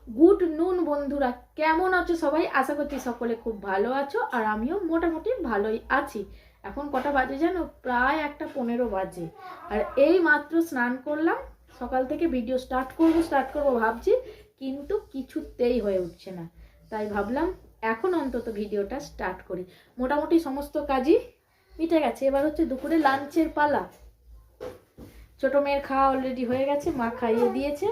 Good নুন বন্ধুরা, কেমন আছো সবাই? আশা করছি সকলে খুব ভালো আছো, আর আমিও মোটামুটি ভালোই আছি। এখন কটা বাজে জানো? প্রায় 1:15 বাজে। আর এই মাত্র স্নান করলাম। সকাল থেকে ভিডিও স্টার্ট করবো ভাবছি, কিন্তু কিছুতেই হয়ে উঠছে না। তাই ভাবলাম এখন অন্তত ভিডিওটা স্টার্ট করি। মোটামুটি সমস্ত কাজই মিটে গেছে, এবার হচ্ছে দুপুরে লাঞ্চের পালা। ছোট মেয়ের খাওয়া অলরেডি হয়ে গেছে, মা খাইয়ে দিয়েছে।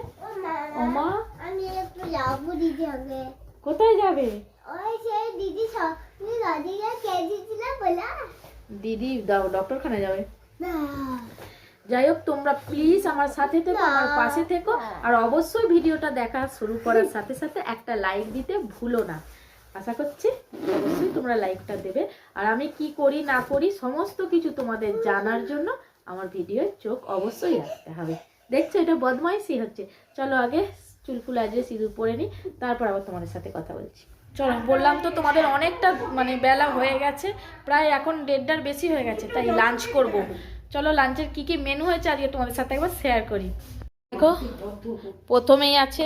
ও মা, আমি একটু যাবো দিদি আগে। কোথায় যাবে? ওই সেই দিদি তুমি দাদিকে কে দিয়েছিলে বলা? দিদি ডক্টরখানা যাবে। না যাই হোক, তোমরা প্লিজ আমার সাথে থেকো, আমার পাশে থেকো, আর অবশ্যই ভিডিওটা দেখা শুরু করার সাথে সাথে একটা লাইক দিতে ভুলো না। আশা করছি অবশ্যই তোমরা লাইকটা দেবে। আর আমি কি করি না করি সমস্ত কিছু তোমাদের জানার জন্য আমার ভিডিওর চোখ অবশ্যই রাখতে হবে। দেখছো, এটা বদমাইশি হচ্ছে। চলো আগে চুলকুল আজরে সিঁদুর পরে নিই, তারপর আবার তোমাদের সাথে কথা বলছি। চলো, বললাম তো তোমাদের অনেকটা বেলা হয়ে গেছে, প্রায় এখন 1:30টার বেশি হয়ে গেছে, তাই লাঞ্চ করব। চলো, লাঞ্চের কি কি মেনু হয়েছে আজকে তোমাদের সাথে একবার শেয়ার করি। দেখো, প্রথমেই আছে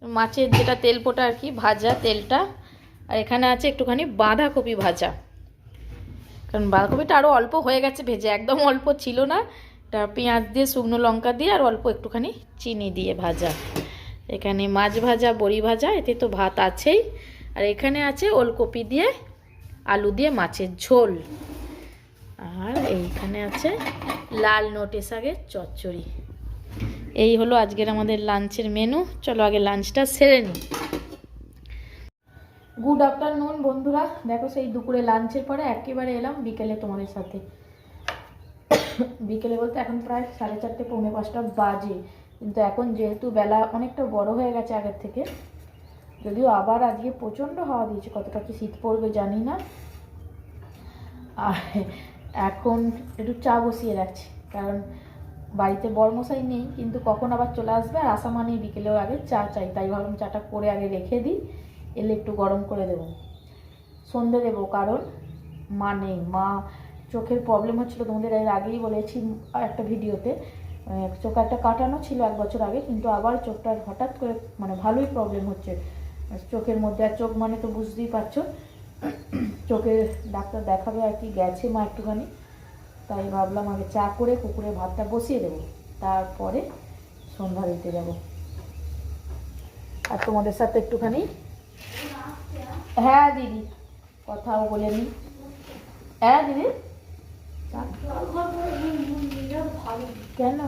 মাছের যেটা তেল পোটা আর কি, ভাজা তেলটা। আর এখানে আছে একটুখানি বাঁধাকপি ভাজা, কারণ বাঁধাকপিটা আরও অল্প হয়ে গেছে ভেজে, একদম অল্প ছিল না। এটা পেঁয়াজ দিয়ে, শুকনো লঙ্কা দিয়ে, আর অল্প একটুখানি চিনি দিয়ে ভাজা। এখানে মাছ ভাজা, বড়ি ভাজা, এতে তো ভাত আছেই। আর এখানে আছে ওলকপি দিয়ে আলু দিয়ে মাছের ঝোল। আর এইখানে আছে লাল নোটে শাকের চচ্চড়ি। এই হলো আজকের আমাদের লাঞ্চের মেনু। চলো আগে লাঞ্চটা সেরে নিই। গুড আফটারনুন বন্ধুরা, দেখো সেই দুপুরে লাঞ্চের পরে একেবারে এলাম বিকেলে তোমাদের সাথে। বিকেলে বলতে এখন প্রায় 4:30 পৌনে 5টা বাজে, কিন্তু এখন যেহেতু বেলা অনেকটা বড় হয়ে গেছে আগের থেকে, যদিও আবার আজকে প্রচণ্ড হাওয়া দিয়েছে, কতটা কি শীত পড়বে জানি না। আর এখন একটু চা বসিয়ে রাখছি, কারণ বাড়িতে বড়মশাই নেই, কিন্তু কখন আবার চলে আসবে, আর আসা মানেই বিকেলেও আগে চা চাই। তাই ভাবলাম চাটা করে আগে রেখে দিই, এলে একটু গরম করে দেবো, সন্ধে দেবো। কারণ মা নেই, মা চোখের প্রবলেম হচ্ছিলো, তোমাদের এর আগেই বলেছি একটা ভিডিওতে। চোখে একটা কাটানো ছিল 1 বছর আগে, কিন্তু আবার চোখটার হঠাৎ করে ভালোই প্রবলেম হচ্ছে চোখের মধ্যে। আর চোখ মানে তো বুঝতেই পারছো, চোখের ডাক্তার দেখাবে আর কি, গেছে মা একটুখানি। তাই ভাবলাম আগে চা করে কুকুরে ভাতটা বসিয়ে দেবো, তারপরে সন্ধ্যা দিতে যাব। আর তোমাদের সাথে একটুখানি, হ্যাঁ দিদি, কথাও বলে নিই। হ্যাঁ দিদি, কেন?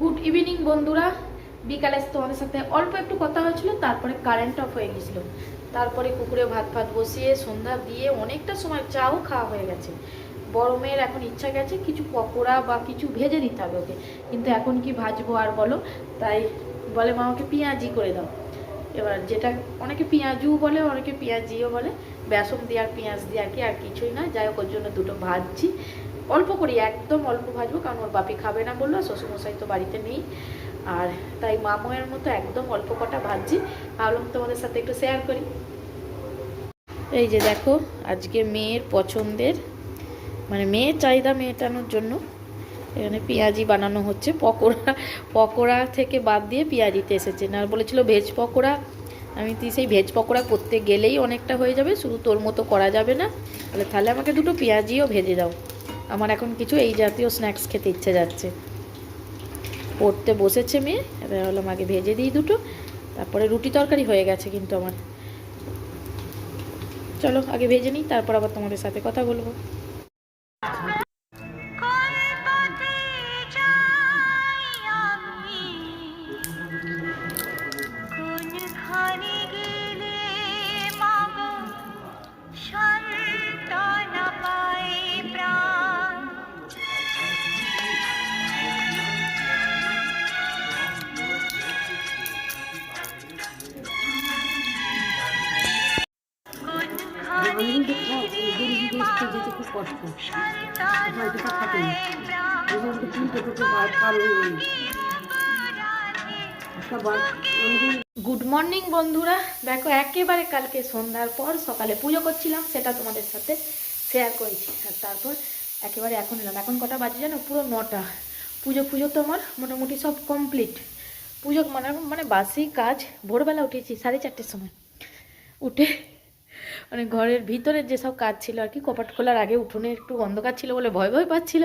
গুড ইভিনিং বন্ধুরা, বিকালে তোমাদের সাথে অল্প একটু কথা হয়েছিল, তারপরে কারেন্ট অফ হয়ে গেছিলো। তারপরে কুকুরে ভাত বসিয়ে সন্ধ্যা দিয়ে অনেকটা সময় চাও খাওয়া হয়ে গেছে। বড় মেয়ের এখন ইচ্ছা গেছে কিছু পকোড়া বা কিছু ভেজে দিতে হবে ওকে, কিন্তু এখন কি ভাজবো আর বলো। তাই বলে মা আমাকে পেঁয়াজি করে দাও। এবার যেটা অনেকে পেঁয়াজু বলে, অনেকে পেঁয়াজিও বলে, বেসন দিয়ে আর পেঁয়াজ দিয়ে আর কি, আর কিছুই না। যাই হোক, ওর জন্য দুটো ভাজছি, অল্প করি, একদম অল্প ভাজবো, কারণ ওর বাপি খাবে না বললো, শ্বশুরমশাই তো বাড়িতে নেই। আর তাই মাময়ের মতো একদম অল্প কটা ভাজছি, ভাবলাম তোমাদের সাথে একটু শেয়ার করি। এই যে দেখো, আজকে মেয়ের পছন্দের মেয়ের চাহিদা মেটানোর জন্য এখানে পেঁয়াজি বানানো হচ্ছে। পকোড়া থেকে বাদ দিয়ে পেঁয়াজিতে এসেছে না, বলেছিল ভেজ পকোড়া। আমি সেই ভেজ পকোড়া করতে গেলেই অনেকটা হয়ে যাবে, শুধু তোর মতো করা যাবে না, তাহলে আমাকে দুটো পেঁয়াজিও ভেজে দাও। আমার এখন কিছু এই জাতীয় স্ন্যাক্স খেতে ইচ্ছে যাচ্ছে। পড়তে বসেছে মেয়ে, এবার ভাবলাম আগে ভেজে দিই দুটো, তারপরে রুটি তরকারি হয়ে গেছে কিন্তু আমার। চলো আগে ভেজে নিই, তারপর আবার তোমাদের সাথে কথা বলবো। গুড মর্নিং বন্ধুরা, দেখো একেবারে কালকে সন্ধ্যার পর সকালে পুজো করছিলাম, সেটা তোমাদের সাথে শেয়ার করেছি। আর তারপর একেবারে এখন এলাম। এখন কটা বাজে জানো? পুরো 9টা। পুজো তো আমার মোটামুটি সব কমপ্লিট। পুজো মানে মানে বাসি কাজ। ভোরবেলা উঠেছি 4:30টার সময়, উঠে মানে ঘরের ভিতরের যেসব কাজ ছিল আর কি, কপাট খোলার আগে উঠোনে একটু অন্ধকার ছিল বলে ভয় ভয় পাচ্ছিল,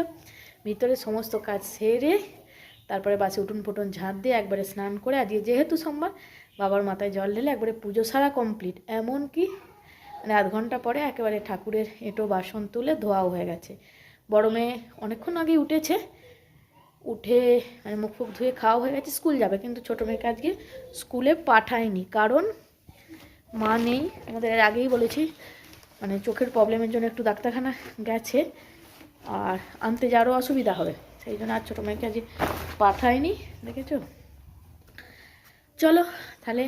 ভিতরে সমস্ত কাজ সেরে তারপরে বাসে উঠোন ফুটুন ঝাঁট দিয়ে একবারে স্নান করে, আজকে যেহেতু সোমবার বাবার মাথায় জল ঢেলে একবারে পুজো সারা কমপ্লিট। এমনকি মানে আধ ঘন্টা পরে একেবারে ঠাকুরের এঁটো বাসন তুলে ধোয়াও হয়ে গেছে। বড় মেয়ে অনেকক্ষণ আগেই উঠেছে, উঠে মানে মুখ ফুক ধুয়ে খাওয়া হয়ে গেছে, স্কুল যাবে। কিন্তু ছোটো মেয়েকে আজকে স্কুলে পাঠায়নি, কারণ মা নেই। আমাদের এর আগেই বলেছি মানে চোখের প্রবলেমের জন্য একটু ডাক্তারখানা গেছে, আর আনতে যাওয়ারও অসুবিধা হবে, সেই জন্য আর ছোটো মেয়েকে আজকে পাঠায়নি। দেখেছো? চলো তাহলে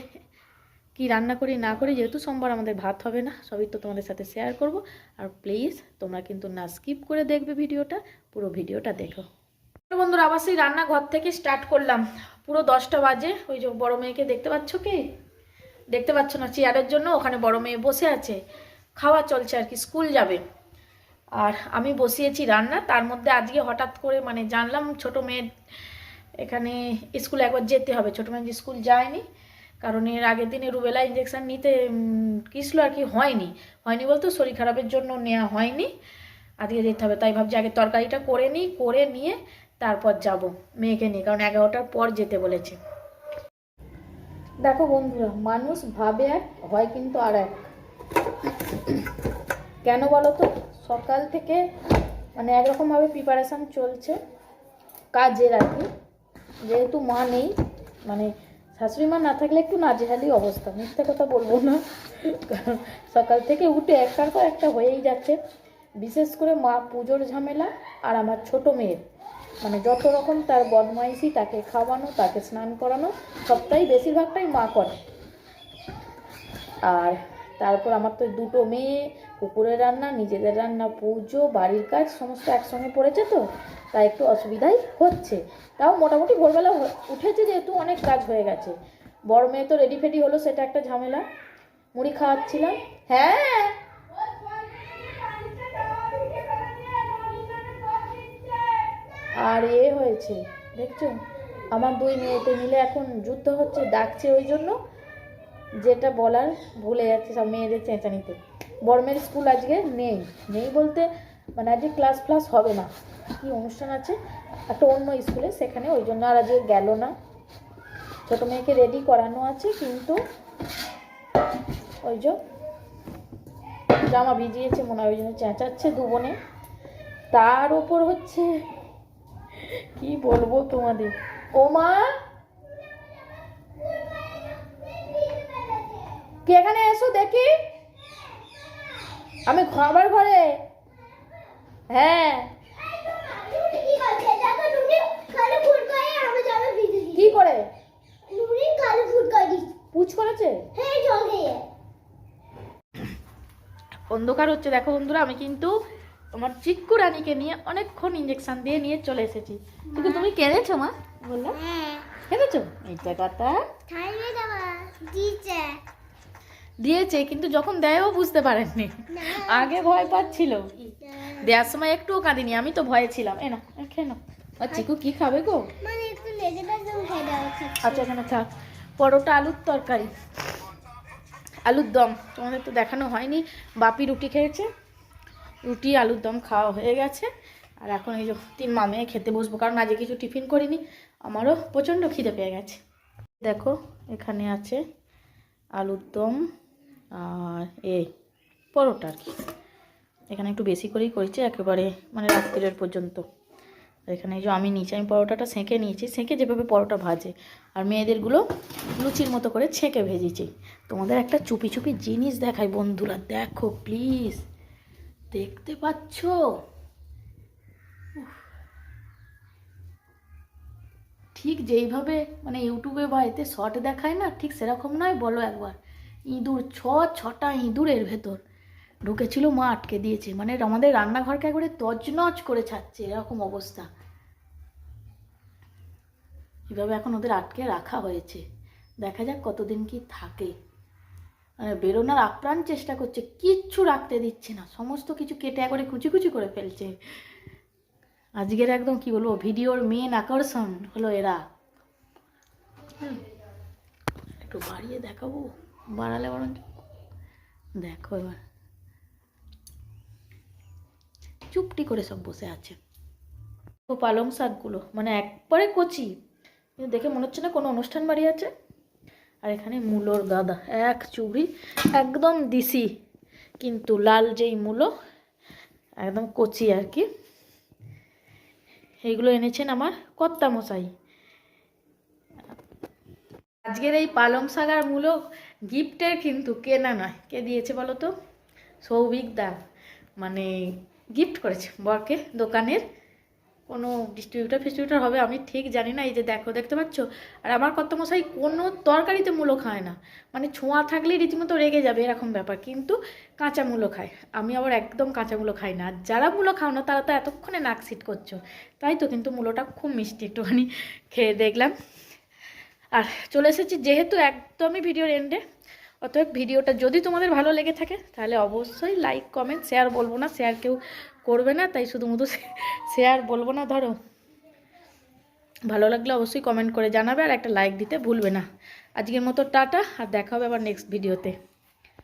কি রান্না করি না করি, যেহেতু সোমবার আমাদের ভাত হবে না, সবই তো তোমাদের সাথে শেয়ার করব। আর প্লিজ তোমরা কিন্তু না স্কিপ করে দেখবে ভিডিওটা, পুরো ভিডিওটা দেখো। বন্ধুরা আবার সেই রান্নাঘর থেকে স্টার্ট করলাম। পুরো 10টা বাজে। ওই যে বড় মেয়েকে দেখতে পাচ্ছ কি? দেখতে পাচ্ছ না? চেয়ারের জন্য ওখানে বড় মেয়ে বসে আছে, খাওয়া চলছে আর কি, স্কুল যাবে। আর আমি বসিয়েছি রান্না। তার মধ্যে আজকে হঠাৎ করে মানে জানলাম ছোটো মেয়ের এখানে স্কুলে একবার যেতে হবে। ছোটো মেয়ে স্কুল যায়নি, কারণ এর আগের দিনে রুবেলা ইঞ্জেকশান নিতে গেছিল আর কি, হয়নি বলতে শরীর খারাপের জন্য নেওয়া হয়নি। আজকে যেতে হবে, তাই ভাবছি আগে তরকারিটা করে নিই, করে নিয়ে তারপর যাব মেয়েকে নিয়ে, কারণ 11টার পর যেতে বলেছে। দেখো বন্ধুরা, মানুষ ভাবে এক, হয় কিন্তু আর এক। কেন বলো তো? সকাল থেকে মানে একরকমভাবে প্রিপারেশান চলছে কাজের আর কি। যেহেতু মা নেই, মানে শাশুড়ি মা না থাকলে একটু নাজেহালি অবস্থা, মিথ্যে কথা বলবো না। কারণ সকাল থেকে উঠে একটার পর একটা হয়েই যাচ্ছে। বিশেষ করে মা পুজোর ঝামেলা, আর আমার ছোট মেয়ের মানে যত রকম তার বদমাইশি, তাকে খাওয়ানো, তাকে স্নান করানো, সবটাই বেশিরভাগটাই মা করে। আর তারপর আমার তো দুটো মেয়ে, কুকুরের রান্না, নিজেদের রান্না, পুজো, বাড়ির কাজ সমস্ত একসঙ্গে পড়েছে, তো তাই একটু অসুবিধাই হচ্ছে। তাও মোটামুটি ভোরবেলা উঠেছে যেহেতু অনেক কাজ হয়ে গেছে। বড় মেয়ে তো রেডি ফেডি হলো, সেটা একটা ঝামেলা। মুড়ি খাওয়াচ্ছিলাম। হ্যাঁ, আর এ হয়েছে দেখছো, আমার দুই মেয়েতে মিলে এখন যুদ্ধ হচ্ছে, ডাকছে ওই জন্য যেটা বলার ভুলে যাচ্ছে সব মেয়েদের চেঁচানিতে। বড় মেয়ের স্কুল আজকে নেই বলতে মানে আজকে ক্লাস ফ্লাস হবে না, কি অনুষ্ঠান আছে একটা অন্য স্কুলে, সেখানে, ওই জন্য আর আজকে গেল না। ছোটো মেয়েকে রেডি করানো আছে, কিন্তু ওই যে জামা ভিজিয়েছে মনে হয়, ওই জন্য চেঁচাচ্ছে দু বোনে। তার ওপর হচ্ছে কি বলবো তোমাদের, ও মা কে এখানে এসো দেখি, আমি খাবার ঘরে। হ্যাঁ, কি করে পুচ করেছে? অন্ধকার হচ্ছে দেখো বন্ধুরা, আমি কিন্তু আমার চিক্কু রানীকে নিয়ে অনেকক্ষণ ইঞ্জেকশন দিয়ে নিয়ে চলে এসেছি। কিন্তু তুমি কেঁদেছো মা? বললাম কেঁদেছো? এই জায়গাটা দিয়েছে, কিন্তু যখন দেয়ও বুঝতে পারেননি, আগে ভয় পাচ্ছিল, দেওয়ার সময় একটুও কাঁদিনি, আমি তো ভয়ে ছিলাম। এ না খেয়ে নাও। আর চিকু কি খাবে গো? আচ্ছা এখানে থাক। পরোটা আলুর তরকারি, আলুর দম তোমাদের তো দেখানো হয়নি। বাপি রুটি খেয়েছে, রুটি আলুর দম খাওয়া হয়ে গেছে। আর এখন এই যে 3 মামে খেতে বসবো, কারণ আজকে কিছু টিফিন করিনি, আমারও প্রচণ্ড খিদে পেয়ে গেছে। দেখো এখানে আছে আলুর দম আর পরোটা আর কি, এখানে একটু বেশি করেই করেছি একেবারে মানে রাত্রিরের পর্যন্ত। এখানে এই যে আমি পরোটাটা সেঁকে নিয়েছি, সেঁকে যেভাবে পরোটা ভাজে, আর মেয়েদেরগুলো লুচির মতো করে ছেঁকে ভেজেছি। তোমাদের একটা চুপি চুপি জিনিস দেখাই বন্ধুরা, দেখো প্লিজ, দেখতে পাচ্ছ? ঠিক যেইভাবে মানে ইউটিউবে বা এতে শর্ট দেখায় না, ঠিক সেরকম নয়। বলো একবার, ইঁদুর 6টা ইঁদুর এর ভেতর ঢুকেছিল, মা আটকে দিয়েছে, মানে আমাদের রান্নাঘরকে একবারে তছনছ করে ছাড়ছে, এরকম অবস্থা। এভাবে এখন ওদের আটকে রাখা হয়েছে, দেখা যাক কতদিন কি থাকে। মানে বেরোনোর আপ্রাণ চেষ্টা করছে, কিচ্ছু রাখতে দিচ্ছে না, সমস্ত কিছু কেটে একবারে কুচি কুচি করে ফেলছে। আজকের একদম কি বলবো, ভিডিওর মেন আকর্ষণ হলো এরা। একটু বাড়িয়ে দেখাবো, বাড়ালে বরঞ্চ দেখো এবার চুপটি করে সব বসে আছে। ও পালং শাকগুলো মানে একবারে কচি, কিন্তু দেখে মনে হচ্ছে না কোনো অনুষ্ঠান বাড়ি আছে। আর এখানে মূলোর গাদা, এক চুবড়ি একদম দিশি, কিন্তু লাল যেই মূলো একদম কচি আর কি। এইগুলো এনেছেন আমার কর্তামশাই। আজকের এই পালং শাক আর মূলো গিফটের, কিন্তু কেনা নয়। কে দিয়েছে বলো তো? সৌভিক দা, মানে গিফট করেছে বরকে। দোকানের কোনো ডিস্ট্রিবিউটার হবে আমি ঠিক জানি না। এই যে দেখো, দেখতে পাচ্ছ? আর আমার কর্তামশাই কোনো তরকারিতে মূলো খায় না, মানে ছোঁয়া থাকলেই রীতিমতো রেগে যাবে এরকম ব্যাপার, কিন্তু কাঁচা মূলো খায়। আমি আবার একদম কাঁচা মূলো খাই না। আর যারা মূলো খাও না তারা তো এতক্ষণে নাক সিট করছো, তাই তো। কিন্তু মূলোটা খুব মিষ্টি, একটুখানি খেয়ে দেখলাম। আর চলে এসেছি যেহেতু একদমই ভিডিওর এন্ডে, অতএব ভিডিওটা যদি তোমাদের ভালো লেগে থাকে তাহলে অবশ্যই লাইক কমেন্ট শেয়ার, বলবো না শেয়ার কেউ করবে না, তাই শুধুমাত্র শেয়ার বলবো না। ধরো ভালো লাগলে অবশ্যই কমেন্ট করে জানাবে, আর একটা লাইক দিতে ভুলবে না। আজকের মতো টাটা, আর দেখা হবে আবার নেক্সট ভিডিওতে।